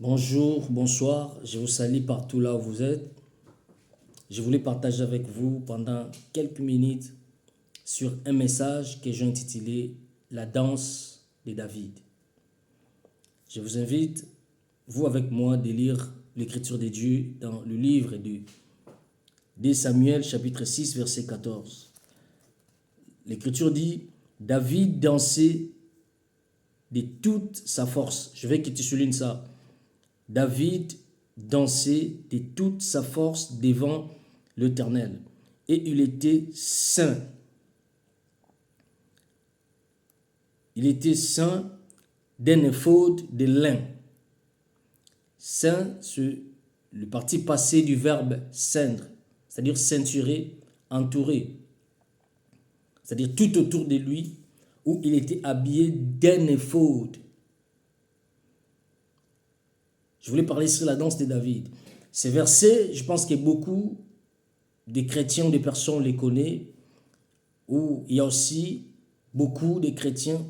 Bonjour, bonsoir, je vous salue partout là où vous êtes. Je voulais partager avec vous pendant quelques minutes sur un message que j'ai intitulé La danse de David. Je vous invite, vous avec moi, de lire l'écriture de Dieu dans le livre de Samuel chapitre 6 verset 14. L'écriture dit, David dansait de toute sa force. Je veux que tu soulignes ça. David dansait de toute sa force devant l'Éternel, et il était saint. Il était saint d'un éphod de lin. Saint, c'est le parti passé du verbe ceindre, c'est-à-dire ceinturer, entourer, c'est-à-dire tout autour de lui, où il était habillé d'un éphod. Je voulais parler sur la danse de David. Ces versets, je pense que beaucoup des chrétiens ou des personnes les connaissent, ou il y a aussi beaucoup de chrétiens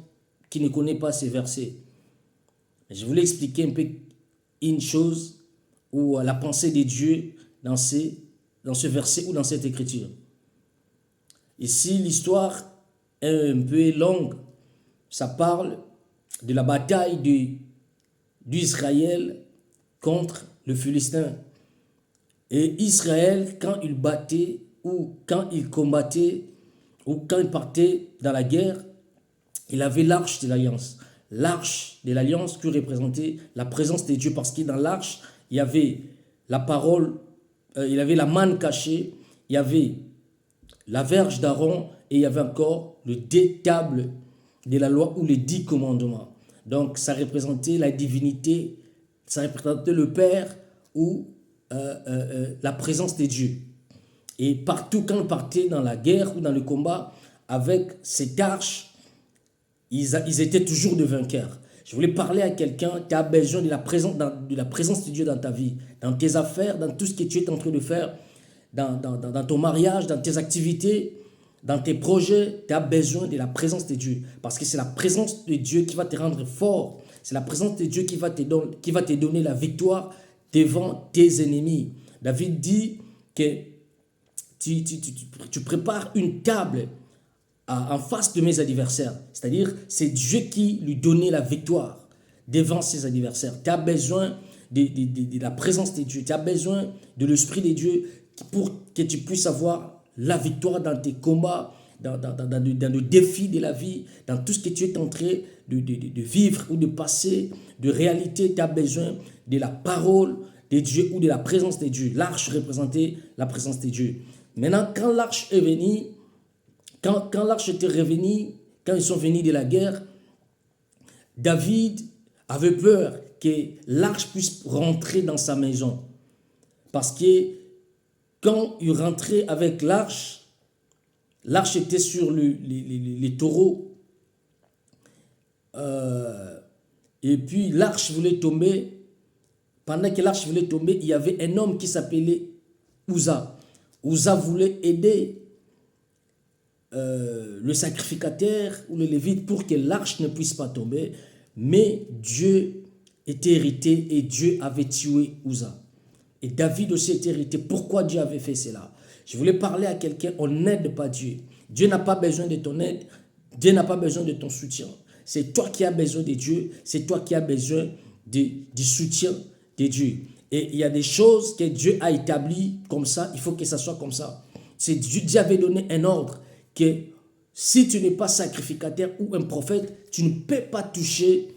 qui ne connaissent pas ces versets. Je voulais expliquer un peu une chose ou la pensée de Dieu dans ce verset ou dans cette écriture. Ici, l'histoire est un peu longue. Ça parle de la bataille d'Israël contre le Philistin. Et Israël, quand il battait ou quand il combattait ou quand il partait dans la guerre, il avait l'arche de l'alliance. L'arche de l'alliance qui représentait la présence de Dieu, parce que dans l'arche, il y avait la parole, il y avait la manne cachée, il y avait la verge d'Aaron et il y avait encore le 10 tables de la loi ou les 10 commandements. Donc ça représentait la divinité, ça représentait le Père ou la présence de Dieu. Et partout quand on partait dans la guerre ou dans le combat avec cette arche, ils étaient toujours des vainqueurs. Je voulais parler à quelqu'un qui a besoin de la présence de Dieu dans ta vie, dans tes affaires, dans tout ce que tu es en train de faire, dans ton mariage, dans tes activités, dans tes projets. Tu as besoin de la présence de Dieu. Parce que c'est la présence de Dieu qui va te rendre fort. C'est la présence de Dieu qui va te donner la victoire devant tes ennemis. David dit que tu prépares une table en face de mes adversaires. C'est-à-dire, c'est Dieu qui lui donnait la victoire devant ses adversaires. Tu as besoin de la présence de Dieu. Tu as besoin de l'Esprit de Dieu pour que tu puisses avoir la victoire dans tes combats, dans le défi de la vie, dans tout ce que tu es en train de vivre ou de passer, de réalité. Tu as besoin de la parole de Dieu ou de la présence de Dieu. L'arche représentait la présence de Dieu. Maintenant, quand l'arche est venue, quand l'arche était revenue, quand ils sont venus de la guerre, David avait peur que l'arche puisse rentrer dans sa maison. Parce que quand il rentrait avec l'arche était sur les taureaux. Et puis l'arche voulait tomber. Pendant que l'arche voulait tomber, il y avait un homme qui s'appelait Uza. Uza voulait aider le sacrificateur ou le lévite pour que l'arche ne puisse pas tomber, mais Dieu était hérité et Dieu avait tué Uza. Et David aussi était hérité. Pourquoi Dieu avait fait cela? Je voulais parler à quelqu'un, on n'aide pas Dieu. Dieu n'a pas besoin de ton aide, Dieu n'a pas besoin de ton soutien. C'est toi qui as besoin de Dieu, c'est toi qui as besoin du soutien de Dieu. Et il y a des choses que Dieu a établies comme ça, il faut que ça soit comme ça. C'est Dieu avait donné un ordre que si tu n'es pas sacrificateur ou un prophète, tu ne peux pas toucher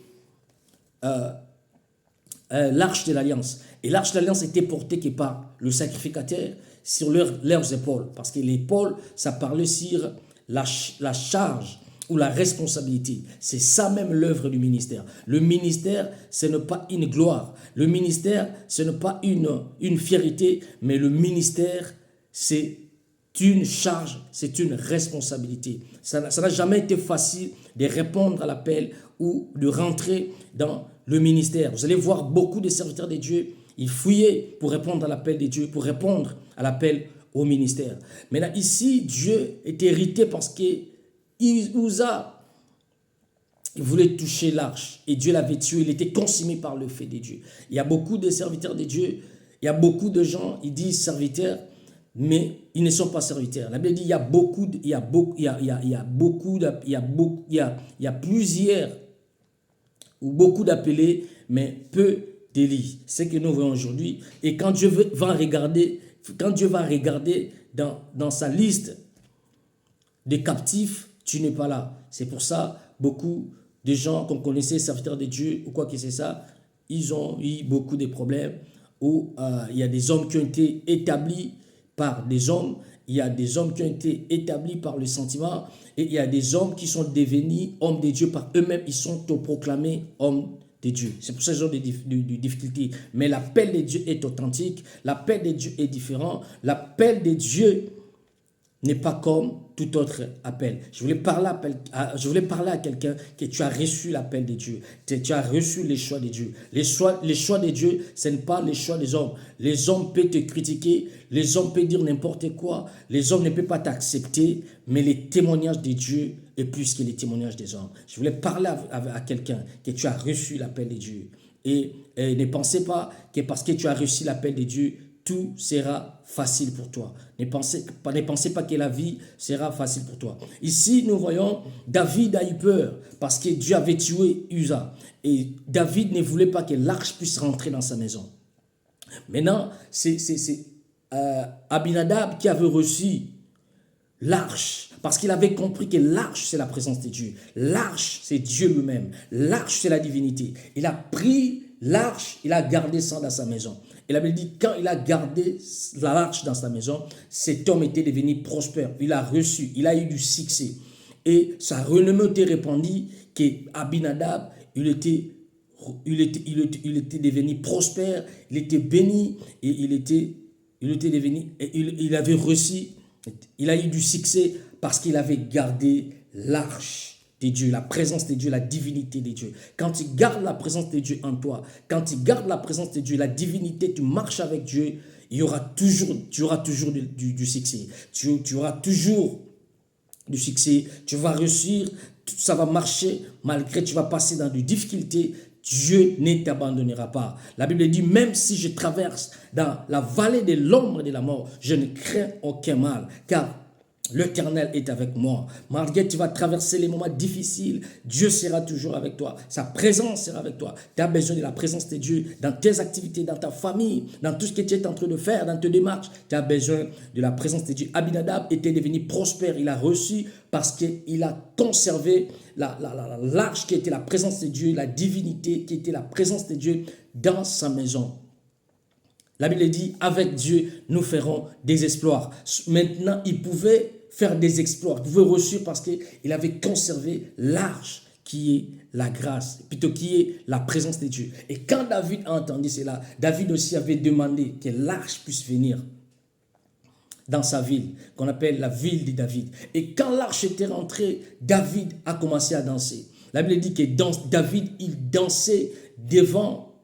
l'arche de l'alliance. Et l'arche de l'alliance était portée que par le sacrificateur sur leurs épaules. Parce que l'épaule, ça parlait sur la charge ou la responsabilité. C'est ça même l'œuvre du ministère. Le ministère, ce n'est pas une gloire. Le ministère, ce n'est pas une fierté, mais le ministère, c'est une charge, c'est une responsabilité. Ça n'a jamais été facile de répondre à l'appel ou de rentrer dans le ministère. Vous allez voir beaucoup de serviteurs de Dieu, ils fouillaient pour répondre à l'appel de Dieu, pour répondre à l'appel au ministère. Maintenant, ici, Dieu est hérité parce que Uza Il voulait toucher l'arche et Dieu l'avait tué. Il était consumé par le feu de Dieu. Il y a beaucoup de serviteurs de Dieu. Il y a beaucoup de gens, ils disent serviteurs, mais ils ne sont pas serviteurs. La Bible dit il y a beaucoup, il y a beaucoup, il y a beaucoup, il y a plusieurs ou beaucoup d'appelés, mais peu d'élits. C'est ce que nous voyons aujourd'hui. Et quand Dieu va regarder, dans sa liste des captifs, tu n'es pas là. C'est pour ça, beaucoup de gens qu'on connaissait, serviteurs de Dieu, ou quoi que c'est ça, ils ont eu beaucoup de problèmes, où il y a des hommes qui ont été établis par des hommes, il y a des hommes qui ont été établis par le sentiment, et il y a des hommes qui sont devenus hommes de Dieu par eux-mêmes, ils sont proclamés hommes de Dieu. C'est pour ça qu'ils ont des difficultés. Mais l'appel de Dieu est authentique, l'appel de Dieu est différent, l'appel de Dieu n'est pas comme tout autre appel. Je voulais parler à quelqu'un que tu as reçu l'appel de Dieu. Tu as reçu les choix de Dieu. Les choix de Dieu, ce n'est pas les choix des hommes. Les hommes peuvent te critiquer, les hommes peuvent dire n'importe quoi, les hommes ne peuvent pas t'accepter, mais les témoignages de Dieu est plus que les témoignages des hommes. Je voulais parler à quelqu'un que tu as reçu l'appel de Dieu. Et ne pensez pas que parce que tu as reçu l'appel de Dieu, tout sera facile pour toi. Ne pensez pas que la vie sera facile pour toi. Ici, nous voyons David a eu peur parce que Dieu avait tué Uza. Et David ne voulait pas que l'arche puisse rentrer dans sa maison. Maintenant, c'est Abinadab qui avait reçu l'arche, parce qu'il avait compris que l'arche, c'est la présence de Dieu. L'arche, c'est Dieu lui-même. L'arche, c'est la divinité. Il a pris l'arche, il a gardé ça dans sa maison. Et la Bible dit, quand il a gardé l'arche dans sa maison, cet homme était devenu prospère. Il a reçu, il a eu du succès. Et sa renommée était répandue qu'Abinadab, il était devenu prospère, il était béni, et il avait reçu, il a eu du succès parce qu'il avait gardé l'arche de Dieu, la présence de Dieu, la divinité de Dieu. Quand tu gardes la présence de Dieu en toi, quand tu gardes la présence de Dieu, la divinité, tu marches avec Dieu, tu auras toujours du succès. Tu auras toujours du succès, tu vas réussir, ça va marcher malgré tu vas passer dans des difficultés. Dieu ne t'abandonnera pas. La Bible dit, même si je traverse dans la vallée de l'ombre de la mort, je ne crains aucun mal, car l'Éternel est avec moi. Malgré tu vas traverser les moments difficiles, Dieu sera toujours avec toi. Sa présence sera avec toi. Tu as besoin de la présence de Dieu dans tes activités, dans ta famille, dans tout ce que tu es en train de faire, dans tes démarches. Tu as besoin de la présence de Dieu. Abinadab était devenu prospère. Il a reçu parce qu'il a conservé l'arche qui était la présence de Dieu, la divinité qui était la présence de Dieu dans sa maison. La Bible dit, avec Dieu, nous ferons des exploits. Maintenant, il pouvait faire des exploits. Il pouvait reçu parce qu'il avait conservé l'arche qui est la grâce, plutôt qui est la présence de Dieu. Et quand David a entendu cela, David aussi avait demandé que l'arche puisse venir dans sa ville, qu'on appelle la ville de David. Et quand l'arche était rentrée, David a commencé à danser. La Bible dit que David, il dansait devant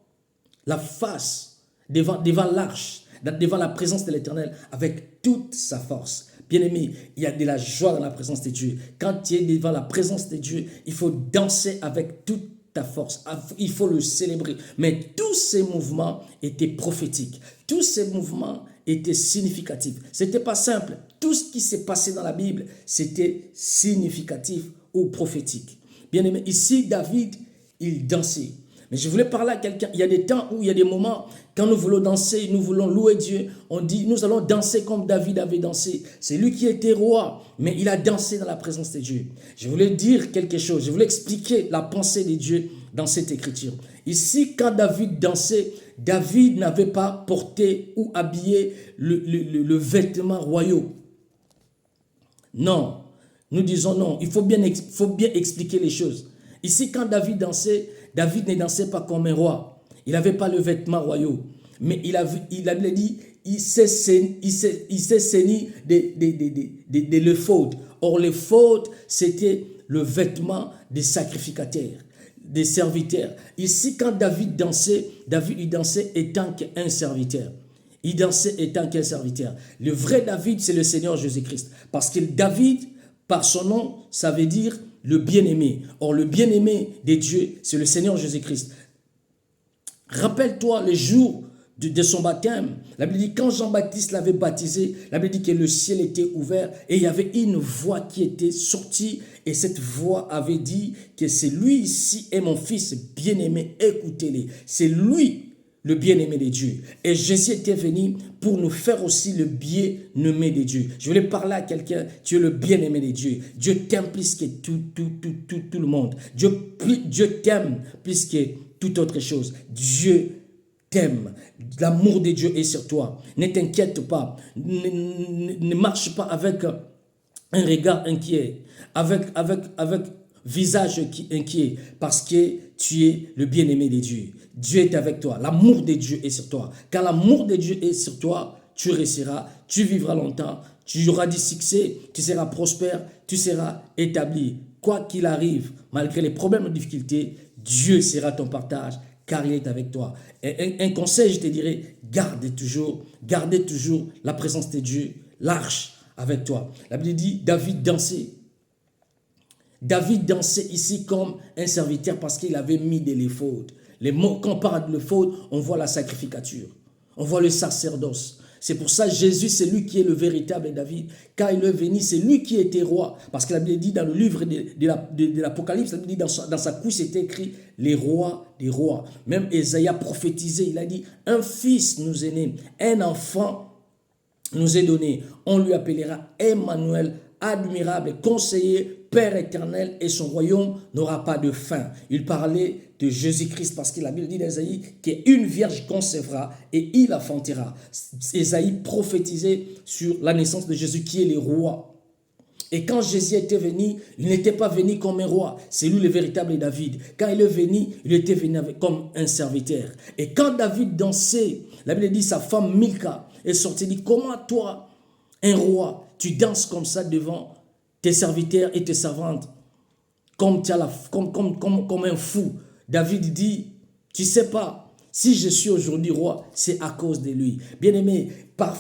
la face, devant l'arche, devant la présence de l'Éternel, avec toute sa force. Bien-aimé, il y a de la joie dans la présence de Dieu. Quand tu es devant la présence de Dieu, il faut danser avec toute ta force. Il faut le célébrer. Mais tous ces mouvements étaient prophétiques. Tous ces mouvements étaient significatifs. Ce n'était pas simple. Tout ce qui s'est passé dans la Bible, c'était significatif ou prophétique. Bien-aimé, ici, David, il dansait. Mais je voulais parler à quelqu'un. Il y a des temps où il y a des moments, quand nous voulons danser, nous voulons louer Dieu, on dit, nous allons danser comme David avait dansé. C'est lui qui était roi, mais il a dansé dans la présence de Dieu. Je voulais dire quelque chose, je voulais expliquer la pensée de Dieu dans cette écriture. Ici, quand David dansait, David n'avait pas porté ou habillé le vêtement royal. Non, nous disons non, il faut bien expliquer les choses. Ici, quand David dansait, David ne dansait pas comme un roi. Il n'avait pas le vêtement royal. Mais il avait dit, il s'est ceigni de l'éphod. Or, l'éphod, c'était le vêtement des sacrificateurs, des serviteurs. Ici, quand David il dansait étant qu'un serviteur. Il dansait étant qu'un serviteur. Le vrai David, c'est le Seigneur Jésus-Christ. Parce que David, par son nom, ça veut dire le bien-aimé. Or, le bien-aimé de Dieu, c'est le Seigneur Jésus-Christ. Rappelle-toi les jours de son baptême. La Bible dit, quand Jean-Baptiste l'avait baptisé, la Bible dit que le ciel était ouvert et il y avait une voix qui était sortie et cette voix avait dit que c'est lui ici est mon fils bien-aimé, écoutez-le. C'est lui le bien-aimé de Dieu. Et Jésus était venu pour nous faire aussi le bien-aimé de Dieu. Je voulais parler à quelqu'un, tu es le bien-aimé de Dieu. Dieu t'aime plus que tout le monde. Dieu t'aime plus que toute autre chose. Dieu t'aime. L'amour de Dieu est sur toi. Ne t'inquiète pas. Ne marche pas avec un regard inquiet, avec visage inquiet, parce que tu es le bien-aimé de Dieu. Dieu est avec toi. L'amour de Dieu est sur toi. Quand l'amour de Dieu est sur toi, tu réussiras, tu vivras longtemps, tu auras du succès, tu seras prospère, tu seras établi. Quoi qu'il arrive, malgré les problèmes et les difficultés, Dieu sera ton partage, car il est avec toi. Et un conseil, je te dirais, gardez toujours la présence de Dieu, l'arche avec toi. La Bible dit, David dansait. David dansait ici comme un serviteur parce qu'il avait mis de l'éphod. Quand on parle de l'éphod, on voit la sacrificature, on voit le sacerdoce. C'est pour ça que Jésus, c'est lui qui est le véritable David. Quand il est venu, c'est lui qui était roi. Parce que la Bible dit dans le livre de l'Apocalypse, la Bible dit dans sa couche, c'était écrit les rois des rois. Même Ésaïe a prophétisé, il a dit, un fils nous est né, un enfant nous est donné. On lui appellera Emmanuel, admirable, conseiller, Père éternel, et son royaume n'aura pas de fin. Il parlait de Jésus-Christ parce que la Bible dit d'Ésaïe qu'une vierge concevra et il enfantera. Ésaïe prophétisait sur la naissance de Jésus qui est le roi. Et quand Jésus était venu, il n'était pas venu comme un roi. C'est lui le véritable David. Quand il est venu, il était venu comme un serviteur. Et quand David dansait, la Bible dit sa femme Milka est sortie et dit, comment toi, un roi, tu danses comme ça devant tes serviteurs et tes servantes, comme un fou. David dit, tu sais pas, si je suis aujourd'hui roi, c'est à cause de lui. Bien-aimé,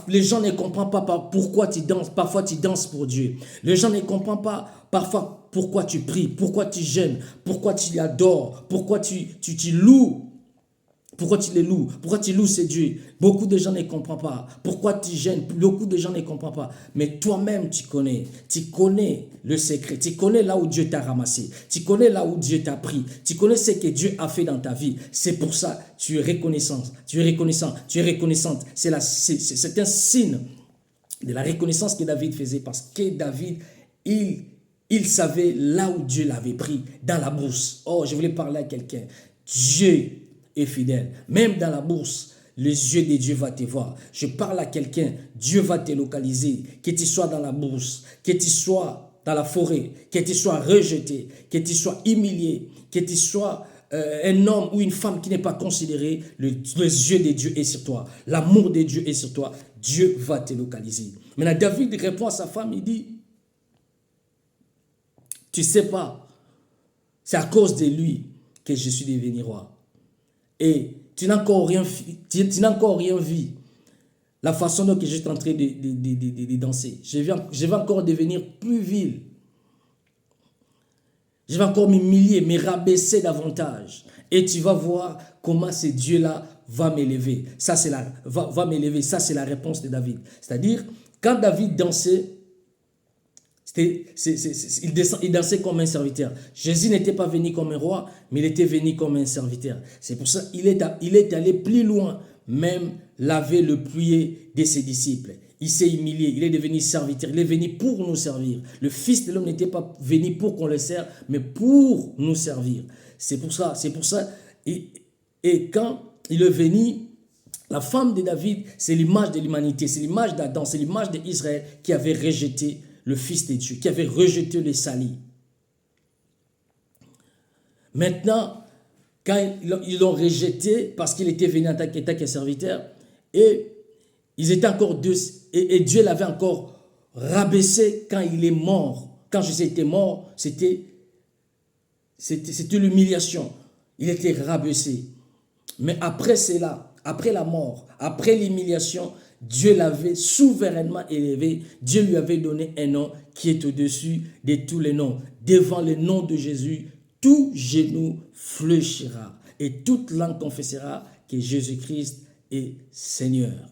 les gens ne comprennent pas pourquoi tu danses. Parfois, tu danses pour Dieu. Les gens ne comprennent pas parfois pourquoi tu pries, pourquoi tu jeûnes, pourquoi tu adores, pourquoi tu loues. Pourquoi tu les loues? Pourquoi tu loues ces dieux? Beaucoup de gens ne comprennent pas. Pourquoi tu gênes? Beaucoup de gens ne comprennent pas. Mais toi-même, tu connais le secret. Tu connais là où Dieu t'a ramassé. Tu connais là où Dieu t'a pris. Tu connais ce que Dieu a fait dans ta vie. C'est pour ça que tu es reconnaissant. Tu es reconnaissant. Tu es reconnaissante. C'est un signe de la reconnaissance que David faisait parce que David, il savait là où Dieu l'avait pris, dans la bourse. Oh, je voulais parler à quelqu'un. Dieu est fidèle. Même dans la bourse, les yeux de Dieu vont te voir. Je parle à quelqu'un, Dieu va te localiser. Que tu sois dans la bourse, que tu sois dans la forêt, que tu sois rejeté, que tu sois humilié, que tu sois un homme ou une femme qui n'est pas considéré, les yeux de Dieu est sur toi. L'amour de Dieu est sur toi. Dieu va te localiser. Maintenant, David répond à sa femme, il dit, tu sais pas, c'est à cause de lui que je suis devenu roi. Et tu n'as encore rien vu. La façon dont je suis en train de danser. Je vais encore devenir plus vil. Je vais encore m'humilier, me rabaisser davantage. Et tu vas voir comment ce Dieu-là va m'élever. Ça, c'est va m'élever. Ça, c'est la réponse de David. C'est-à-dire, quand David dansait, il dansait comme un serviteur. Jésus n'était pas venu comme un roi, mais il était venu comme un serviteur. C'est pour ça qu'il est allé plus loin, même laver le pied de ses disciples. Il s'est humilié, il est devenu serviteur, il est venu pour nous servir. Le Fils de l'homme n'était pas venu pour qu'on le serve, mais pour nous servir. C'est pour ça. Et quand il est venu, la femme de David, c'est l'image de l'humanité, c'est l'image d'Adam, c'est l'image d'Israël qui avait rejeté le Fils de Dieu, qui avait rejeté le salut. Maintenant, quand ils l'ont rejeté, parce qu'il était venu en tant que serviteur, et ils étaient encore deux, et Dieu l'avait encore rabaissé quand il est mort. Quand Jésus était mort, c'était l'humiliation. Il était rabaissé. Mais après cela, après la mort, après l'humiliation, Dieu l'avait souverainement élevé. Dieu lui avait donné un nom qui est au-dessus de tous les noms. Devant le nom de Jésus, tout genou fléchira et toute langue confessera que Jésus-Christ est Seigneur.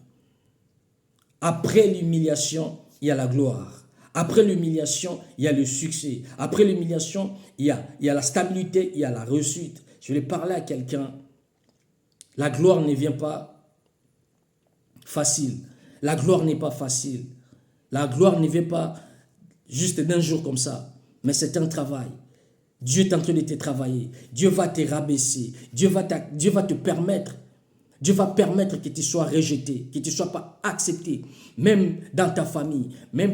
Après l'humiliation, il y a la gloire. Après l'humiliation, il y a le succès. Après l'humiliation, il y a la stabilité, il y a la réussite. Je vais parler à quelqu'un. La gloire ne vient pas facile. La gloire n'est pas facile. La gloire ne vient pas juste d'un jour comme ça. Mais c'est un travail. Dieu est en train de te travailler. Dieu va te rabaisser. Dieu va te permettre. Dieu va permettre que tu sois rejeté, que tu ne sois pas accepté, même dans ta famille, même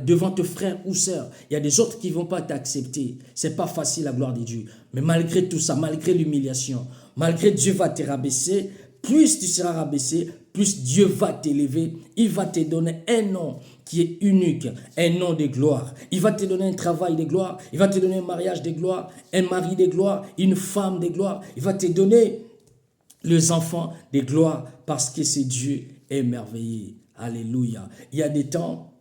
devant tes frères ou sœurs. Il y a des autres qui ne vont pas t'accepter. Ce n'est pas facile, la gloire de Dieu. Mais malgré tout ça, malgré l'humiliation, malgré Dieu va te rabaisser, plus tu seras rabaissé, plus Dieu va t'élever. Il va te donner un nom qui est unique, un nom de gloire. Il va te donner un travail de gloire. Il va te donner un mariage de gloire, un mari de gloire, une femme de gloire. Il va te donner les enfants de gloire parce que c'est Dieu émerveillé. Alléluia. Il y a des temps,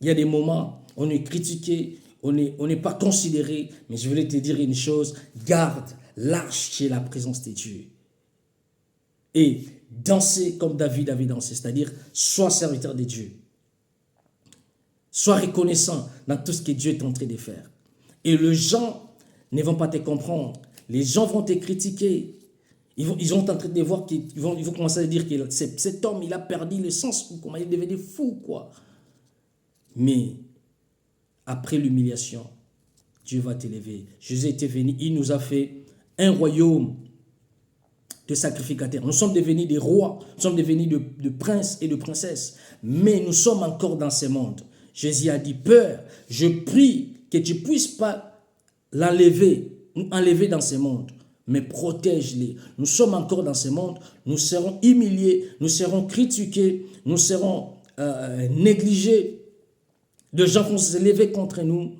il y a des moments, on est critiqué, on n'est pas considéré, mais je voulais te dire une chose, garde l'arche qui est la présence de Dieu. Et danser comme David avait dansé, c'est-à-dire sois serviteur de Dieu. Sois reconnaissant dans tout ce que Dieu est en train de faire. Et les gens ne vont pas te comprendre. Les gens vont te critiquer. Ils vont en train de voir qu'ils vont commencer à dire que cet homme, il a perdu le sens, ou comment il est devenu fou, quoi. Mais après l'humiliation, Dieu va t'élever. Jésus était venu, il nous a fait un royaume de sacrificateurs. Nous sommes devenus des rois, nous sommes devenus de princes et de princesses, mais nous sommes encore dans ce monde. Jésus a dit, Père, je prie que tu ne puisses pas enlever dans ce monde, mais protège-les. Nous sommes encore dans ce monde, nous serons humiliés, nous serons critiqués, nous serons négligés. Des gens vont se lever contre nous,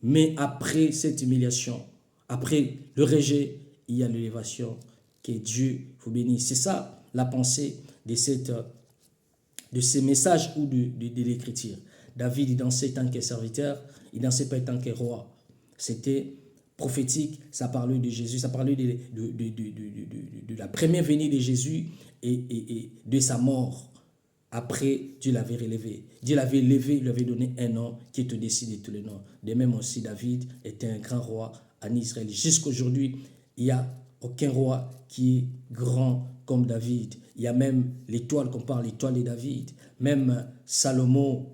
mais après cette humiliation, après le rejet, il y a l'élévation. Que Dieu vous bénisse. C'est ça la pensée de ces messages ou de l'écriture. David, il dansait tant que serviteur, il dansait pas tant que roi. C'était prophétique, ça parlait de Jésus, ça parlait de la première venue de Jésus et de sa mort. Après, Dieu l'avait relevé. Dieu l'avait élevé, il lui avait donné un nom qui est au-dessus de tous les noms. De même aussi, David était un grand roi en Israël. Jusqu'aujourd'hui, il n'y a aucun roi qui est grand comme David. Il y a même l'étoile qu'on parle, l'étoile de David. Même Salomon,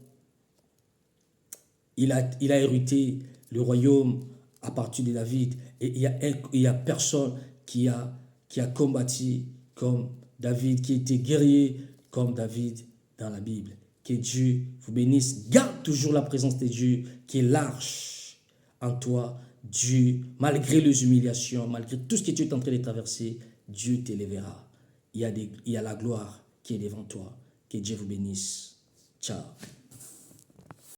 il a hérité le royaume à partir de David. Et il y a personne qui a combattu comme David, qui était guerrier comme David dans la Bible. Que Dieu vous bénisse. Garde toujours la présence de Dieu qui est large en toi. Dieu, malgré les humiliations, malgré tout ce que tu es en train de traverser, Dieu t'élèvera. Il y a la gloire qui est devant toi. Que Dieu vous bénisse. Ciao.